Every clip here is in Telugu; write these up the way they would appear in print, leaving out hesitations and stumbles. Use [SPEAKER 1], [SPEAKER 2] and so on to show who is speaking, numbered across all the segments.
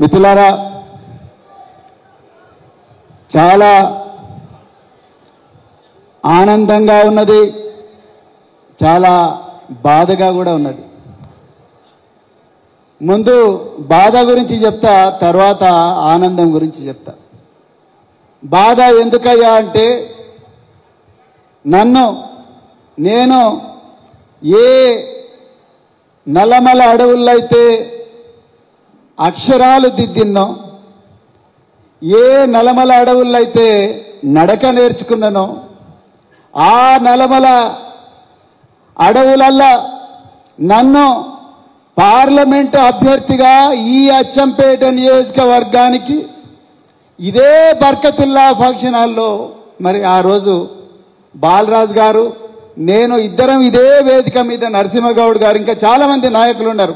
[SPEAKER 1] మిత్రులారా, చాలా ఆనందంగా ఉన్నది, చాలా బాధగా కూడా ఉన్నది. ముందు బాధ గురించి చెప్తా, తర్వాత ఆనందం గురించి చెప్తా. బాధ ఎందుకయ్యా అంటే, నేను ఏ నల్లమల అడవుల్లో అయితే అక్షరాలు దిద్దిన్నో, ఏ నల్లమల అడవుల్లో అయితే నడక నేర్చుకున్నానో, ఆ నల్లమల అడవులల్లా నన్ను పార్లమెంటు అభ్యర్థిగా ఈ అచ్చంపేట నియోజకవర్గానికి ఇదే బర్కతుల్లా ఫంక్షన్ హాల్లో మరి ఆ రోజు బాలరాజు గారు, నేను ఇద్దరం ఇదే వేదిక మీద, నరసింహగౌడ్ గారు, ఇంకా చాలా మంది నాయకులు ఉన్నారు,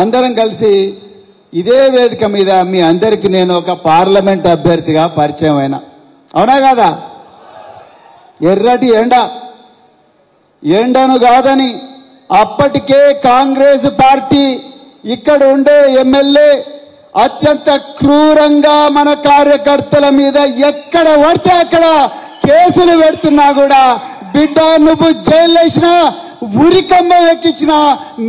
[SPEAKER 1] అందరం కలిసి ఇదే వేదిక మీద మీ అందరికీ నేను ఒక పార్లమెంట్ అభ్యర్థిగా పరిచయం అయినా. అవునా కాదా? ఎర్రటి ఎండను కాదని అప్పటికే కాంగ్రెస్ పార్టీ ఇక్కడ ఉండే ఎమ్మెల్యే అత్యంత క్రూరంగా మన కార్యకర్తల మీద ఎక్కడ పడితే అక్కడ కేసులు పెడుతున్నా కూడా, బిడ్డ నువ్వు జైలు వేసినా, ఉరికంబం ఎక్కించినా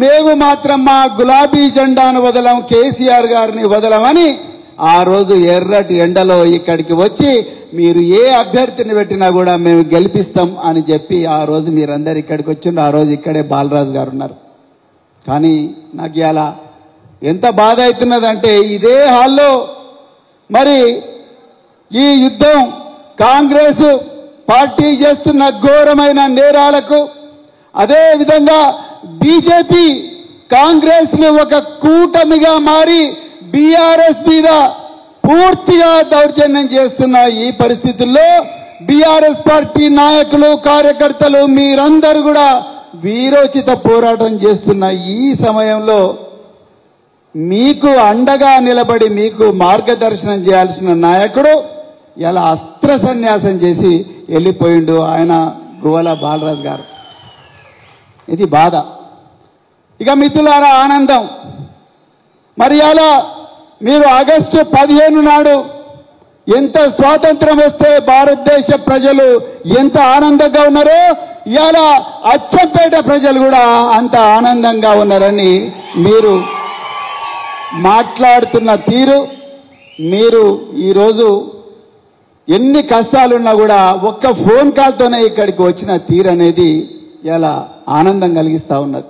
[SPEAKER 1] మేము మాత్రం మా గులాబీ జెండాను వదలం, కేసీఆర్ గారిని వదలమని ఆ రోజు ఎర్రటి ఎండలో ఇక్కడికి వచ్చి మీరు ఏ అభ్యర్థిని పెట్టినా కూడా మేము గెలిపిస్తాం అని చెప్పి ఆ రోజు మీరందరు ఇక్కడికి వచ్చిండ్రు. ఆ రోజు ఇక్కడే బాలరాజు గారు ఉన్నారు. కానీ నాకు ఇలా ఎంత బాధ అవుతున్నదంటే, ఇదే హాల్లో మరి ఈ యుద్ధం కాంగ్రెస్ పార్టీ చేస్తున్న ఘోరమైన నేరాలకు, అదే విధంగా బీజేపీ కాంగ్రెస్ ను ఒక కూటమిగా మారి బీఆర్ఎస్ మీద పూర్తిగా దౌర్జన్యం చేస్తున్న ఈ పరిస్థితుల్లో బీఆర్ఎస్ పార్టీ నాయకులు, కార్యకర్తలు మీరందరూ కూడా వీరోచిత పోరాటం చేస్తున్న ఈ సమయంలో మీకు అండగా నిలబడి మీకు మార్గదర్శనం చేయాల్సిన నాయకుడు ఇలా అస్త్ర సన్యాసం చేసి వెళ్ళిపోయిండు, ఆయన గువ్వల బాలరాజు గారు. ఇది బాధ. ఇక మిత్రులారా, ఆనందం. మరి అలా మీరు ఆగస్టు 15 నాడు ఎంత స్వాతంత్రం వస్తే భారతదేశ ప్రజలు ఎంత ఆనందంగా ఉన్నారో, ఇవాళ అచ్చంపేట ప్రజలు కూడా అంత ఆనందంగా ఉన్నారని మీరు మాట్లాడుతున్న తీరు, మీరు ఈరోజు ఎన్ని కష్టాలున్నా కూడా ఒక్క ఫోన్ కాల్తోనే ఇక్కడికి వచ్చిన తీరు అనేది ఇలా ఆనందం కలిగిస్తా ఉన్నది.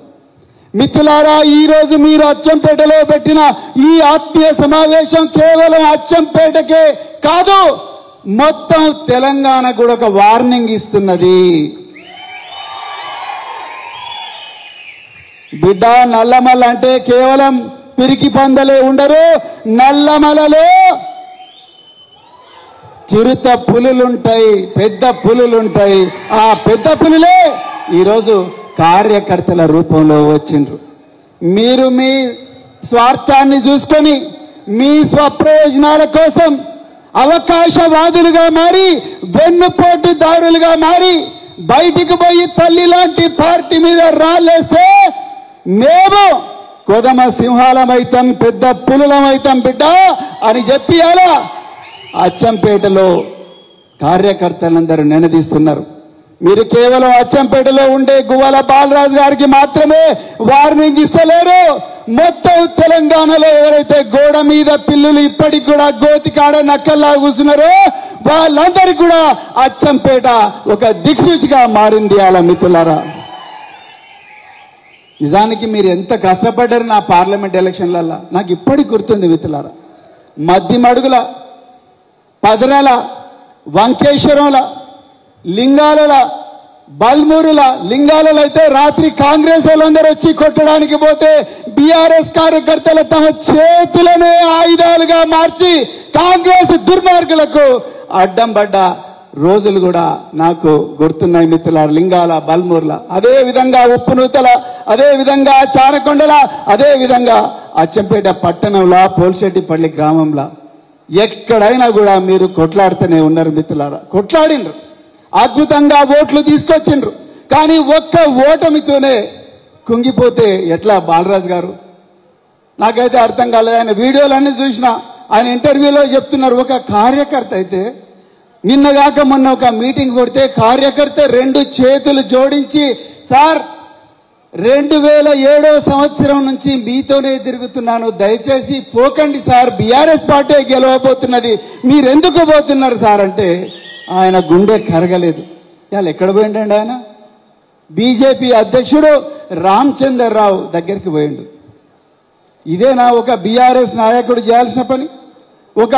[SPEAKER 1] మిత్రులారా, ఈ రోజు మీరు అచ్చంపేటలో పెట్టిన ఈ ఆత్మీయ సమావేశం కేవలం అచ్చంపేటకే కాదు, మొత్తం తెలంగాణ కూడా ఒక వార్నింగ్ ఇస్తున్నది. బిడ్డ, నల్లమల అంటే కేవలం పిరికి పందలే ఉండరు, నల్లమలలో చిరుత పులులుంటాయి, పెద్ద పులులుంటాయి. ఆ పెద్ద పులులే ఈరోజు కార్యకర్తల రూపంలో వచ్చిండ్రు. మీరు మీ స్వార్థాన్ని చూసుకొని మీ స్వప్రయోజనాల కోసం అవకాశవాదులుగా మారి, వెన్నుపోటుదారులుగా మారి, బయటికి పోయి తల్లి లాంటి పార్టీ మీద రాళ్ళేస్తే మేము కొదమ సింహాలమైతాం, పెద్ద పులులమైతాం బిడ్డ అని చెప్పి అలా అచ్చంపేటలో కార్యకర్తలందరూ నినదీస్తున్నారు. మీరు కేవలం అచ్చంపేటలో ఉండే గువ్వల బాలరాజు గారికి మాత్రమే వార్నింగ్ ఇస్తలేరు. మొత్తం తెలంగాణలో ఎవరైతే గోడ మీద పిల్లులు ఇప్పటికి కూడా గోతికాడ నక్కల్లా కూర్చున్నారో వాళ్ళందరికీ కూడా అచ్చంపేట ఒక దిక్సూచిగా మారింది. అలా మిత్రులారా, నిజానికి మీరు ఎంత కష్టపడ్డారు నా పార్లమెంట్ ఎలక్షన్లలో నాకు ఇప్పటికి గుర్తుంది మిత్రులారా. మద్దిమడుగుల, పదరాల, వంకేశ్వరంల, లింగాల, బల్మూరుల, లింగాలలో అయితే రాత్రి కాంగ్రెస్ వాళ్ళందరూ వచ్చి కొట్టడానికి పోతే బీఆర్ఎస్ కార్యకర్తలు తమ చేతులనే ఆయుధాలుగా మార్చి కాంగ్రెస్ దుర్మార్గులకు అడ్డం పడ్డ రోజులు కూడా నాకు గుర్తున్నాయి మిత్రులారా. లింగాల, బల్మూర్ల, అదే విధంగా ఉప్పునూతల, అదే విధంగా చారకొండల, అదే విధంగా అచ్చంపేట పట్టణంలో పోల్శెట్టిపల్లి గ్రామంలో ఎక్కడైనా కూడా మీరు కొట్లాడుతూనే ఉన్నారు మిత్రులారా. కొట్లాడిండ్రు, అద్భుతంగా ఓట్లు తీసుకొచ్చిండ్రు. కానీ ఒక్క ఓటమితోనే కుంగిపోతే ఎట్లా బాలరాజు గారు? నాకైతే అర్థం కాలేదు. ఆయన వీడియోలన్నీ చూసిన, ఆయన ఇంటర్వ్యూలో చెప్తున్నారు, ఒక కార్యకర్త అయితే నిన్నగాక మొన్న ఒక మీటింగ్ కొడితే కార్యకర్త 2 చేతులు జోడించి, సార్ 2007 సంవత్సరం నుంచి మీతోనే తిరుగుతున్నాను, దయచేసి పోకండి సార్, బీఆర్ఎస్ పార్టీ గెలవబోతున్నది, మీరెందుకు పోతున్నారు సార్ అంటే ఆయన గుండె కరగలేదు. ఇవాళ ఎక్కడ పోయిండండి ఆయన? బీజేపీ అధ్యక్షుడు రామచంద్రరావు దగ్గరికి పోయిండు. ఇదేనా ఒక బీఆర్ఎస్ నాయకుడు చేయాల్సిన పని? ఒక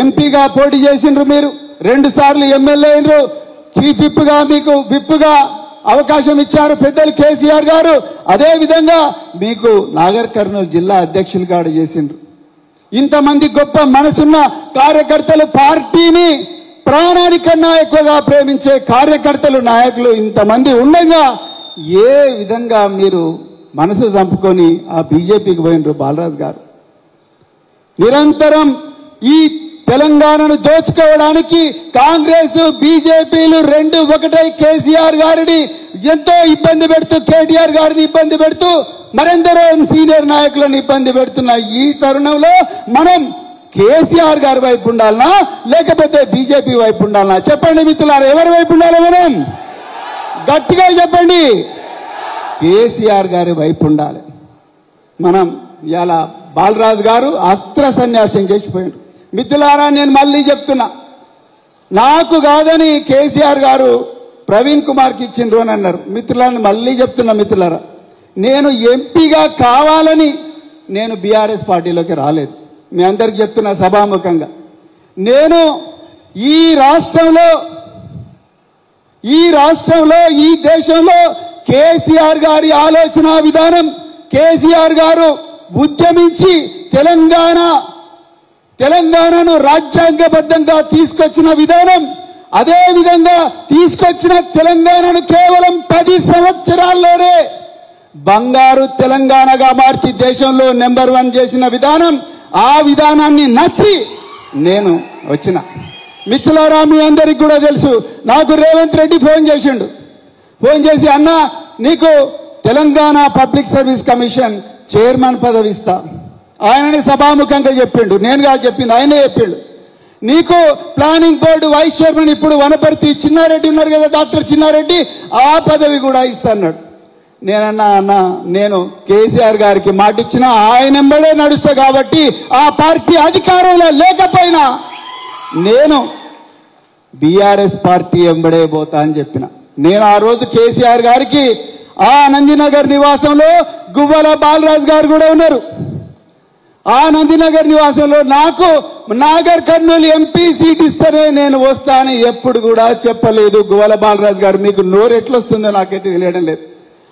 [SPEAKER 1] ఎంపీగా పోటీ చేసిండ్రు, మీరు 2 సార్లు ఎమ్మెల్యే అయినరు, చీఫ్ విప్గా మీకు విప్గా అవకాశం ఇచ్చారు పెద్దలు కేసీఆర్ గారు. అదే విధంగా మీకు నాగర్ కర్నూలు జిల్లా అధ్యక్షులుగా చేసిండ్రు. ఇంతమంది గొప్ప మనసున్న కార్యకర్తలు, పార్టీని ప్రాణానికన్నా ఎక్కువగా ప్రేమించే కార్యకర్తలు, నాయకులు ఇంతమంది ఉండగా ఏ విధంగా మీరు మనసు చంపుకొని ఆ బీజేపీకి పోయినరు? బాలరాజు గారు నిరంతరం ఈ తెలంగాణను దోచుకోవడానికి కాంగ్రెస్ బీజేపీలు 2 ఒకటై కేసీఆర్ గారిని ఎంతో ఇబ్బంది పెడుతూ, కేటీఆర్ గారిని ఇబ్బంది పెడుతూ, మరెందరో సీనియర్ నాయకులను ఇబ్బంది పెడుతున్న ఈ తరుణంలో మనం కేసీఆర్ గారి వైపు ఉండాలనా లేకపోతే బీజేపీ వైపు ఉండాలనా? చెప్పండి మిత్రులారా, ఎవరి వైపు ఉండాలి? మనం గట్టిగా చెప్పండి. కేసీఆర్ గారి వైపు ఉండాలి. మనం ఇలా బాలరాజు గారు అస్త్ర సన్యాసం చేసిపోయాడు. మిత్రులారా, నేను మళ్ళీ చెప్తున్నా, నాకు కాదని కేసీఆర్ గారు ప్రవీణ్ కుమార్కి ఇచ్చిండ్రు అని అన్నారు. మిత్రులారా, మళ్ళీ చెప్తున్నా మిత్రులారా, నేను ఎంపీగా కావాలని నేను బీఆర్ఎస్ పార్టీలోకి రాలేదు. మీ అందరికి చెప్తున్నా సభాముఖంగా, నేను ఈ రాష్ట్రంలో ఈ దేశంలో కేసీఆర్ గారి ఆలోచన విధానం, కేసీఆర్ గారు ఉద్యమించి తెలంగాణను రాజ్యాంగబద్ధంగా తీసుకొచ్చిన విధానం, అదే విధంగా తీసుకొచ్చిన తెలంగాణను కేవలం 10 సంవత్సరాల్లోనే బంగారు తెలంగాణగా మార్చి దేశంలో నెంబర్ 1 చేసిన విధానం, ఆ విధానాన్ని నచ్చి నేను వచ్చిన. మిత్రులారా, మీ అందరికి కూడా తెలుసు, నాకు రేవంత్ రెడ్డి ఫోన్ చేసి అన్నా నీకు Telangana public service commission chairman పదవి ఇస్తా. ఆయనని సభాముఖంగా చెప్పిండు, నేను కాదు చెప్పింది, ఆయనే చెప్పిండు. నీకు ప్లానింగ్ బోర్డు వైస్ చైర్మన్ ఇప్పుడు వనపర్తి చిన్నారెడ్డి ఉన్నారు కదా, డాక్టర్ చిన్నారెడ్డి, ఆ పదవి కూడా ఇస్తా అన్నాడు. నేనన్నా, అన్న నేను కేసీఆర్ గారికి మాట ఇచ్చిన ఆయనెంబడే నడుస్తా కాబట్టి ఆ పార్టీ అధికారంలో లేకపోయినా నేను బీఆర్ఎస్ పార్టీ ఎంబడే పోతా అని చెప్పిన. నేను ఆ రోజు కేసీఆర్ గారికి ఆ నందినగర్ నివాసంలో గువ్వల బాలరాజు గారు కూడా ఉన్నారు. ఆ నందినగర్ నివాసంలో నాకు నాగర్ కర్నూలు ఎంపీ సీట్ ఇస్తేనే నేను వస్తా అని ఎప్పుడు కూడా చెప్పలేదు గువ్వల బాలరాజు గారు. మీకు నోరు ఎట్లొస్తుందో నాకైతే తెలియడం లేదు.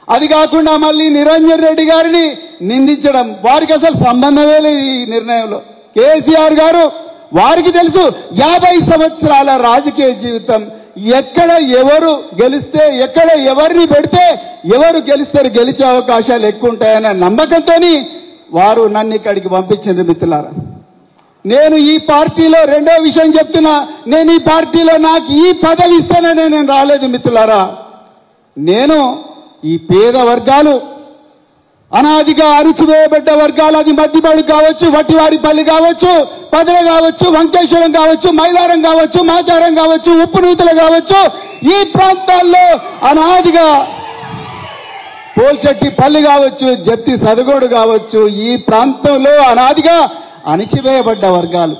[SPEAKER 1] అది కాకుండా మళ్ళీ నిరంజన్ రెడ్డి గారిని నిందించడం, వారికి అసలు సంబంధమే లేదు ఈ నిర్ణయంలో. కేసీఆర్ గారు వారికి తెలుసు 50 సంవత్సరాల రాజకీయ జీవితం, ఎక్కడ ఎవరు గెలిస్తే, ఎక్కడ ఎవరిని పెడితే ఎవరు గెలిస్తారు, గెలిచే అవకాశాలు ఎక్కువ ఉంటాయన్న నమ్మకంతో వారు నన్ను ఇక్కడికి పంపించారు. మిత్రులారా, నేను ఈ పార్టీలో రెండో విషయం చెప్తున్నా, నేను ఈ పార్టీలో నాకు ఈ పదవి ఇస్తానని నేను రాలేదు మిత్రులారా. నేను ఈ పేద వర్గాలు, అనాదిగా అణచివేయబడ్డ వర్గాలు, అది మద్దిపాడు కావచ్చు, వట్టివారిపల్లి కావచ్చు, పదవ కావచ్చు, వంకేశ్వరం కావచ్చు, మైలారం కావచ్చు, మాచారం కావచ్చు, ఉప్పునూతలు కావచ్చు, ఈ ప్రాంతాల్లో అనాదిగా పోల్చెట్టిపల్లి కావచ్చు, జప్తి సదగోడు కావచ్చు, ఈ ప్రాంతంలో అనాదిగా అణచివేయబడ్డ వర్గాలు,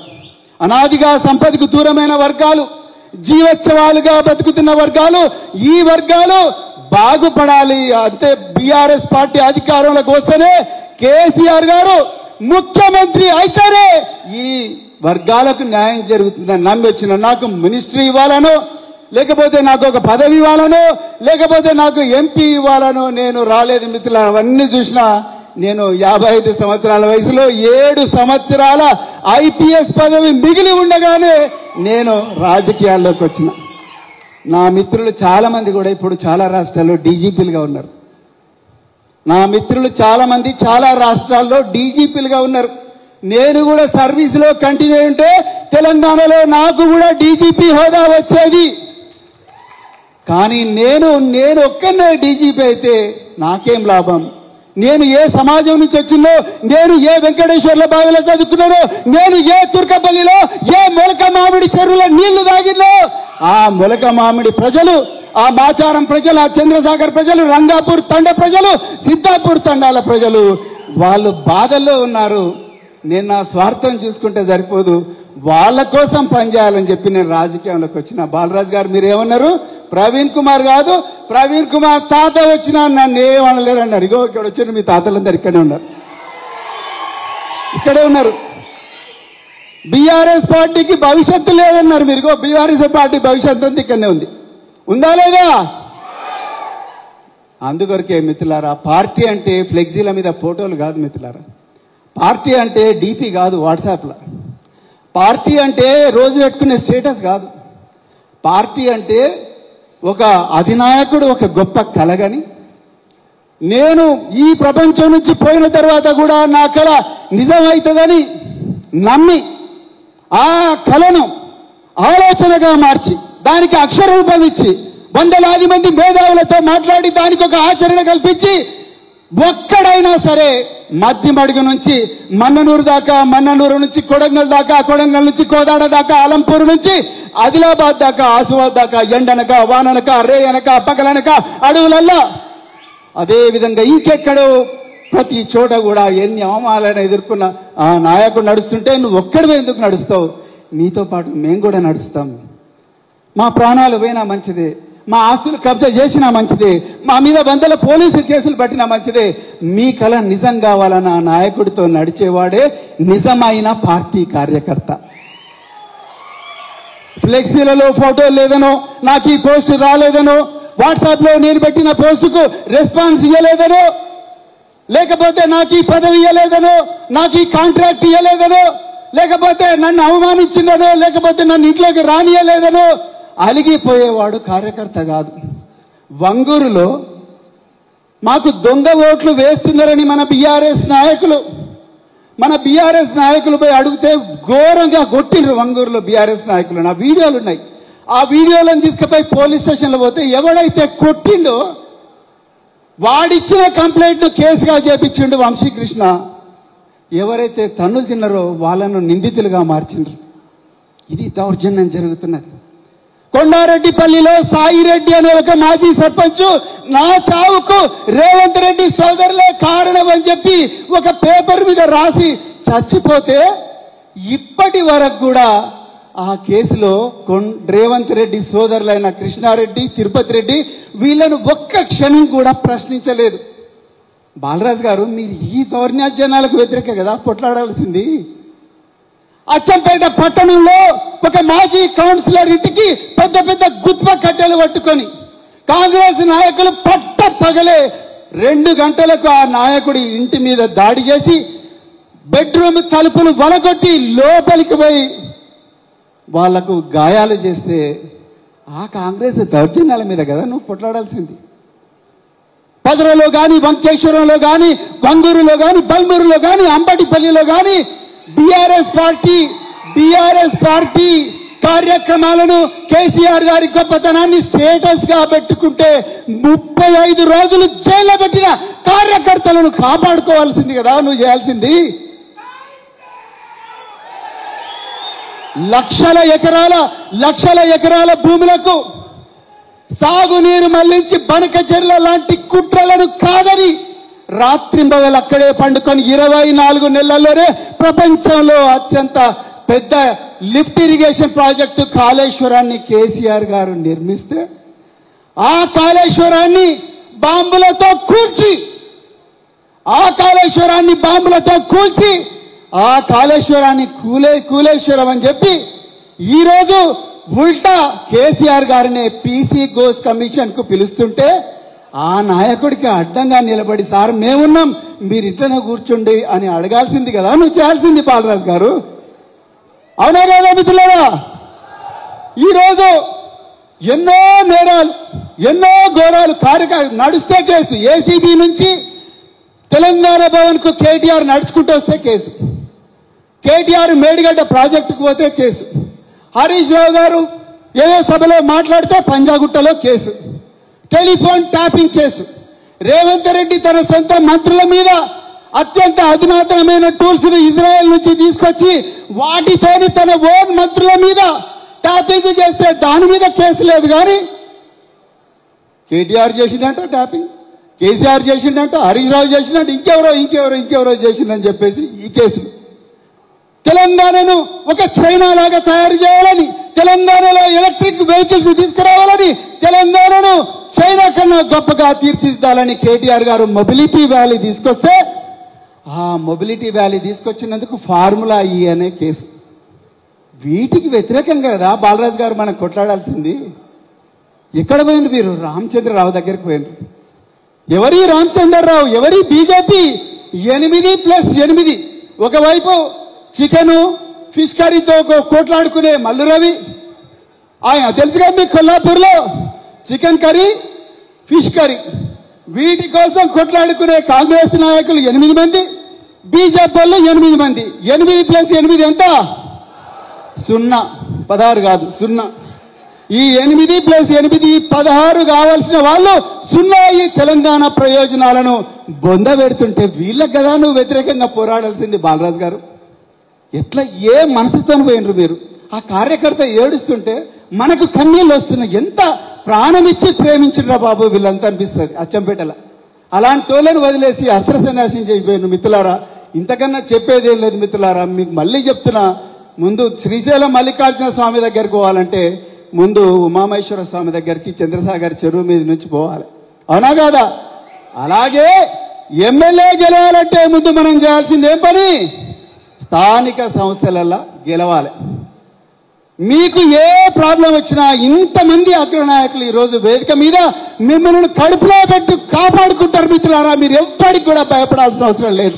[SPEAKER 1] అనాదిగా సంపదకు దూరమైన వర్గాలు, జీవోత్సవాలుగా బతుకుతున్న వర్గాలు, ఈ వర్గాలు బాగుపడాలి. అంతే బీఆర్ఎస్ పార్టీ అధికారంలోకి వస్తేనే, కేసీఆర్ గారు ముఖ్యమంత్రి అయితేనే ఈ వర్గాలకు న్యాయం జరుగుతుందని నమ్మి వచ్చిన. నాకు మినిస్ట్రీ ఇవ్వాలనో, లేకపోతే నాకు ఒక పదవి ఇవ్వాలనో, లేకపోతే నాకు ఎంపీ ఇవ్వాలనో నేను రాలేదు మిత్రులు. అవన్నీ చూసినా నేను 55 సంవత్సరాల వయసులో 7 సంవత్సరాల ఐపీఎస్ పదవి మిగిలి ఉండగానే నేను రాజకీయాల్లోకి వచ్చిన. నా మిత్రులు చాలా మంది కూడా ఇప్పుడు చాలా రాష్ట్రాల్లో డీజీపీలుగా ఉన్నారు. నా మిత్రులు చాలా మంది చాలా రాష్ట్రాల్లో డీజీపీలుగా ఉన్నారు. నేను కూడా సర్వీస్లో కంటిన్యూ ఉంటే తెలంగాణలో నాకు కూడా డీజీపీ హోదా వచ్చేది. కానీ నేను ఒక్కనే డీజీపీ అయితే నాకేం లాభం? నేను ఏ సమాజం నుంచి వచ్చిందో, నేను ఏ వెంకటేశ్వర్ల బావిలో చదువుకున్నానో, నేను ఏ తుర్కపల్లిలో ఏ మొలక మామిడి చెరువుల నీళ్లు తాగినో, ఆ మొలక మామిడి ప్రజలు, ఆ మాచారం ప్రజలు, ఆ చంద్రసాగర్ ప్రజలు, రంగాపూర్ తండ ప్రజలు, సిద్ధాపూర్ తండాల ప్రజలు వాళ్ళు బాధల్లో ఉన్నారు. నేను నా స్వార్థం చూసుకుంటే సరిపోదు, వాళ్ళ కోసం పనిచేయాలని చెప్పి నేను రాజకీయంలోకి వచ్చిన. బాలరాజు గారు మీరేమన్నారు? ప్రవీణ్ కుమార్ కాదు, ప్రవీణ్ కుమార్ తాత వచ్చినా నన్ను ఏమనలేరు అన్నారు. ఇగో ఇక్కడ వచ్చిన మీ తాతలందరూ ఇక్కడే ఉన్నారు, ఇక్కడే ఉన్నారు. బీఆర్ఎస్ పార్టీకి భవిష్యత్తు లేదన్నారు మీరు. ఇగో బీఆర్ఎస్ పార్టీ భవిష్యత్తు అంతా ఇక్కడనే ఉంది, ఉందా లేదా? అందుకొరకే మిత్రులారా, పార్టీ అంటే ఫ్లెక్సీల మీద ఫోటోలు కాదు మిత్రులారా. పార్టీ అంటే డీపీ కాదు వాట్సాప్లో. పార్టీ అంటే రోజు పెట్టుకునే స్టేటస్ కాదు. పార్టీ అంటే ఒక అధినాయకుడు ఒక గొప్ప కలగని, నేను ఈ ప్రపంచం నుంచి పోయిన తర్వాత కూడా నా కళ నిజమవుతుందని నమ్మి ఆ కళను ఆలోచనగా మార్చి దానికి అక్షర రూపం ఇచ్చి వందలాది మంది మేధావులతో మాట్లాడి దానికి ఒక ఆచరణ కల్పించి ఒక్కడైనా సరే మధ్యమడుగు నుంచి మన్ననూరు దాకా, మన్ననూరు నుంచి కొడంగల్ దాకా, కొడంగల్ నుంచి కోదాడ దాకా, అలంపూర్ నుంచి ఆదిలాబాద్ దాకా, ఆసిఫాబాద్ దాకా, ఎండనక వాననక రేయనక పగలనక అడవులల్లా, అదే విధంగా ఇంకెక్కడో ప్రతి చోట కూడా ఎన్ని అవమానాలను ఎదుర్కొన్న ఆ నాయకుడు నడుస్తుంటే నువ్వు ఒక్కడివే ఎందుకు నడుస్తావు? నీతో పాటు మేము కూడా నడుస్తాం. మా ప్రాణాలు పోయినా మంచిదే, మా ఆస్తులు కబ్జా చేసినా మంచిదే, మా మీద వందల పోలీసు కేసులు పట్టినా మంచిదే. మీ కళ నిజం కావాలన్న ఆ నాయకుడితో నడిచేవాడే నిజమైన పార్టీ కార్యకర్త. ఫ్లెక్సీలలో ఫోటోలు లేదనో, నాకు ఈ పోస్ట్ రాలేదనో, వాట్సాప్ లో నేను పెట్టిన పోస్టుకు రెస్పాన్స్ ఇవ్వలేదనో, లేకపోతే నాకు ఈ పదవి ఇవ్వలేదనో, నాకు ఈ కాంట్రాక్ట్ ఇవ్వలేదనో, లేకపోతే నన్ను అవమానించిందనో, లేకపోతే నన్ను ఇంట్లోకి రానియలేదనో అలిగిపోయేవాడు కార్యకర్త కాదు. వంగూరులో మాకు దొంగ ఓట్లు వేస్తున్నారని మన బీఆర్ఎస్ నాయకులు పోయి అడిగితే ఘోరంగా కొట్టిండ్రు వంగూరులో బీఆర్ఎస్ నాయకులు. నా వీడియోలు ఉన్నాయి. ఆ వీడియోలను తీసుకుపోయి పోలీస్ స్టేషన్లో పోతే ఎవడైతే కొట్టిండో వాడిచ్చిన కంప్లైంట్ ను కేసుగా చేపించిండు వంశీకృష్ణ. ఎవరైతే తన్నులు తిన్నారో వాళ్ళను నిందితులుగా మార్చిండ్రు. ఇది దౌర్జన్యం జరుగుతున్నది. కొండారెడ్డిపల్లిలో సాయిరెడ్డి అనే ఒక మాజీ సర్పంచ్ నా చావుకు రేవంత్ రెడ్డి సోదరులే కారణం అని చెప్పి ఒక పేపర్ మీద రాసి చచ్చిపోతే ఇప్పటి వరకు కూడా ఆ కేసులో రేవంత్ రెడ్డి సోదరులైన కృష్ణారెడ్డి, తిరుపతి రెడ్డి వీళ్ళను ఒక్క క్షణం కూడా ప్రశ్నించలేదు. బాలరాజు గారు, మీరు ఈ దౌర్జన్యాలకు వ్యతిరేక కదా పొట్లాడాల్సింది. అచ్చంపేట పట్టణంలో ఒక మాజీ కౌన్సిలర్ ఇంటికి పెద్ద పెద్ద గుత్ప కట్టెలు పట్టుకొని కాంగ్రెస్ నాయకులు పట్ట పగలే 2 గంటలకు ఆ నాయకుడి ఇంటి మీద దాడి చేసి బెడ్రూమ్ తలుపులు వలగొట్టి లోపలికి పోయి వాళ్లకు గాయాలు చేస్తే ఆ కాంగ్రెస్ దౌర్జన్యాల మీద కదా నువ్వు పొట్లాడాల్సింది. పదరలో గాని, వంకేశ్వరంలో గాని, వంగూరులో గాని, బల్మూరులో గాని, అంబటిపల్లిలో గాని బీఆర్ఎస్ పార్టీ కార్యక్రమాలను కేసీఆర్ గారి గొప్పతనాన్ని స్టేటస్ గా పెట్టుకుంటే 35 రోజులు జైల్లో పెట్టిన కార్యకర్తలను కాపాడుకోవాల్సింది కదా నువ్వు చేయాల్సింది. లక్షల ఎకరాల భూములకు సాగునీరు మళ్లించి బనకచెర్ల లాంటి కుట్రలను కాదని రాత్రింబవలు అక్కడే పండుకొని 24 నెలల్లోనే ప్రపంచంలో అత్యంత పెద్ద లిఫ్ట్ ఇరిగేషన్ ప్రాజెక్టు కాళేశ్వరాన్ని కేసీఆర్ గారు నిర్మిస్తే ఆ కాళేశ్వరాన్ని బాంబులతో కూల్చి ఆ కాళేశ్వరాన్ని కూలేశ్వరం అని చెప్పి ఈరోజు ఉల్టా కేసీఆర్ గారిని పీసీ ఘోష్ కమిషన్ కు పిలుస్తుంటే ఆ నాయకుడికి అడ్డంగా నిలబడి సార్ మేమున్నాం మీరు ఇట్లనే కూర్చోండి అని అడగాల్సింది కదా నువ్వు చేయాల్సింది బాలరాజు గారు. అవునా కదా మిత్రులారా? ఈరోజు ఎన్నో నేరాలు, ఎన్నో ఘోరాలు నడుస్తే కేసు. ఏసీబీ నుంచి తెలంగాణ భవన్ కు కేటీఆర్ నడుచుకుంటూ వస్తే కేసు, కేటీఆర్ మేడిగడ్డ ప్రాజెక్టుకు పోతే కేసు, హరీష్ రావు గారు ఏదో సభలో మాట్లాడితే పంజాగుట్టలో case, telephone tapping case, Revanth Reddy తన సొంత మంత్రుల మీద అత్యంత అధునాతనమైన టూల్స్ ను ఇజ్రాయెల్ నుంచి తీసుకొచ్చి వాటితోని తన ఓన్ మంత్రుల మీద ట్యాపింగ్ చేస్తే దాని మీద కేసు లేదు. కానీ కేటీఆర్ చేసిందంట ట్యాపింగ్, కేసీఆర్ చేసిందంట, హరీష్ రావు చేసిందంట, ఇంకెవరో చేసిందని చెప్పేసి ఈ కేసు. తెలంగాణను ఒక చైనా లాగా తయారు చేయాలని, తెలంగాణలో ఎలక్ట్రిక్ వెహికల్స్ తీసుకురావాలని, తెలంగాణను చైనా కన్నా గొప్పగా తీర్చిదిద్దాలని కేటీఆర్ గారు మొబిలిటీ వ్యాలీ తీసుకొస్తే ఆ మొబిలిటీ వ్యాలీ తీసుకొచ్చినందుకు ఫార్ములా ఈ అనే కేసు. వీటికి వ్యతిరేకంగా కదా బాలరాజు గారు మనం కొట్లాడాల్సింది. ఎక్కడ పోయింది మీరు? రామచంద్రరావు దగ్గరికి పోయింది. ఎవరి రామచంద్రరావు, ఎవరి బీజేపీ? 8+8. ఒకవైపు చికెను ఫిష్ కర్రీతో కొట్లాడుకునే మల్లు రవి, ఆయన తెలుసుగా మీకు కొల్లాపూర్లో చికెన్ కర్రీ ఫిష్ కర్రీ, వీటి కోసం కొట్లాడుకునే కాంగ్రెస్ నాయకులు 8 మంది, బీజేపీ వాళ్ళు 8 మంది. 8+8 ఎంత? 0. 16 కాదు, 0. ఈ 8+8 16 కావాల్సిన వాళ్ళు 0 ఈ తెలంగాణ ప్రయోజనాలను బొందబెడుతుంటే వీళ్ళకి కదా నువ్వు వ్యతిరేకంగా పోరాడాల్సింది బాలరాజు గారు. ఎట్లా ఏ మనసుతో పోయినరు మీరు? ఆ కార్యకర్త ఏడుస్తుంటే మనకు కన్నీళ్ళు వస్తున్నాయి. ఎంత ప్రాణమిచ్చి ప్రేమించరా బాబు వీళ్ళంతా అనిపిస్తుంది అచ్చంపేటల. అలాంటి వాళ్ళని వదిలేసి అస్త్ర సన్యాసం చేయిపోయిన మిత్రులారా, ఇంతకన్నా చెప్పేదేం లేదు మిత్రులారా. మీకు మళ్ళీ చెప్తున్నా, ముందు శ్రీశైలం మల్లికార్జున స్వామి దగ్గరికి పోవాలంటే ముందు ఉమామహేశ్వర స్వామి దగ్గరికి చంద్రసాగర్ చెరువు మీద నుంచి పోవాలి, అవునా కాదా? అలాగే ఎమ్మెల్యే గెలవాలంటే ముందు మనం చేయాల్సింది ఏం పని? స్థానిక సంస్థలల్లో గెలవాలి. మీకు ఏ ప్రాబ్లం వచ్చినా ఇంతమంది అగ్ర నాయకులు ఈరోజు వేదిక మీద మిమ్మల్ని కడుపులో పెట్టి కాపాడుకుంటారు మిత్రులారా. మీరు ఎవ్వడికి కూడా భయపడాల్సిన అవసరం లేదు.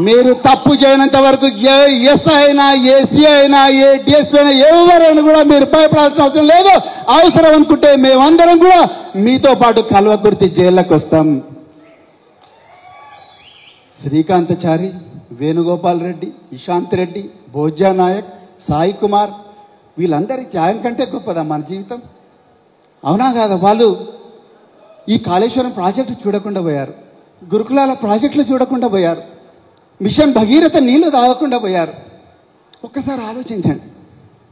[SPEAKER 1] మీరు తప్పు చేయనంత వరకు ఏ ఎస్ఐ అయినా, ఏ సిఐ అయినా, ఏ డిఎస్పీ అయినా ఎవరైనా కూడా మీరు భయపడాల్సిన అవసరం లేదు. అవసరం అనుకుంటే మేమందరం కూడా మీతో పాటు కల్వకుర్తి జైల్లోకి వస్తాం. శ్రీకాంతచారి, వేణుగోపాల్ రెడ్డి, ఇషాంత్ రెడ్డి, భోజ్యా నాయక్, సాయి కుమార్, వీళ్ళందరి త్యాగం కంటే గొప్పదా మన జీవితం? అవునా కాదా? వాళ్ళు ఈ కాళేశ్వరం ప్రాజెక్టు చూడకుండా పోయారు, గురుకులాల ప్రాజెక్టులు చూడకుండా పోయారు, మిషన్ భగీరథ నీళ్లు తాగకుండా పోయారు. ఒక్కసారి ఆలోచించండి.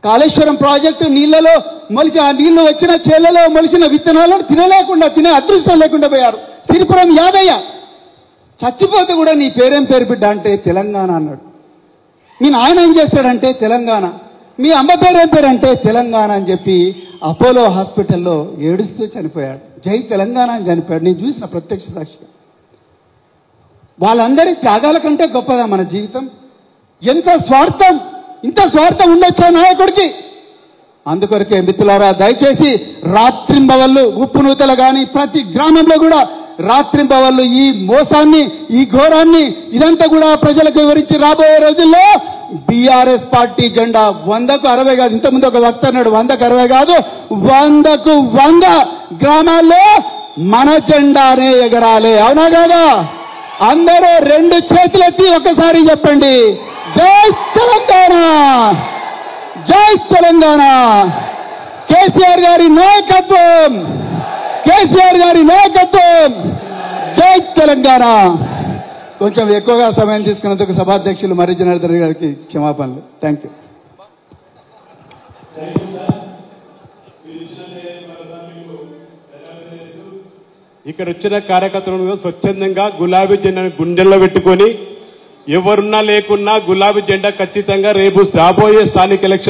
[SPEAKER 1] కాళేశ్వరం ప్రాజెక్టు నీళ్లలో మొలిచి ఆ నీళ్లు వచ్చిన చేళ్లలో మొలిచిన విత్తనాలను తినే అదృష్టం లేకుండా పోయారు. సిరిపురం యాదయ్య చచ్చిపోతే కూడా నీ పేరేం పేరు బిడ్డ అంటే తెలంగాణ అన్నాడు. మీ నాయన ఏం చేస్తాడంటే తెలంగాణ, మీ అమ్మ పేరేం పేరు అంటే తెలంగాణ అని చెప్పి అపోలో హాస్పిటల్లో ఏడుస్తూ చనిపోయాడు. జై తెలంగాణ అని చనిపోయాడు. నేను చూసిన ప్రత్యక్ష సాక్షిగా. వాళ్ళందరి త్యాగాల కంటే గొప్పదా మన జీవితం? ఎంత స్వార్థం, ఇంత స్వార్థం ఉండొచ్చా నాయకుడికి? అందుకొరకే మిత్రులారా, దయచేసి రాత్రింబవళ్ళు ఉప్పు నూతలు కానీ ప్రతి గ్రామంలో కూడా రాత్రింబవళ్ళు ఈ మోసాన్ని, ఈ ఘోరాన్ని ఇదంతా కూడా ప్రజలకు వివరించి రాబోయే రోజుల్లో బీఆర్ఎస్ పార్టీ జెండా 100కు 60 కాదు, ఇంతకుముందు ఒక వక్త అన్నాడు 100కు 60 కాదు, 100కు 100 గ్రామాల్లో మన జెండానే ఎగరాలి, అవునా కాదా? అందరూ 2 చేతులెత్తి ఒకసారి చెప్పండి, జై తెలంగాణ, జై తెలంగాణ. కేసీఆర్ గారి నాయకత్వం, కేసీఆర్ గారి నాయకత్వం, జై తెలంగాణ. కొంచెం ఎక్కువగా సమయం తీసుకున్నందుకు సభాధ్యక్షులు మర్రి జనార్దన్ గారికి క్షమాపణలు. Thank you.
[SPEAKER 2] ఇక్కడ వచ్చిన కార్యకర్తలను స్వచ్ఛందంగా గులాబీ జెండాను గుండెల్లో పెట్టుకొని ఎవరున్నా లేకున్నా గులాబీ జెండా ఖచ్చితంగా రేపు రాబోయే స్థానిక ఎలక్షన్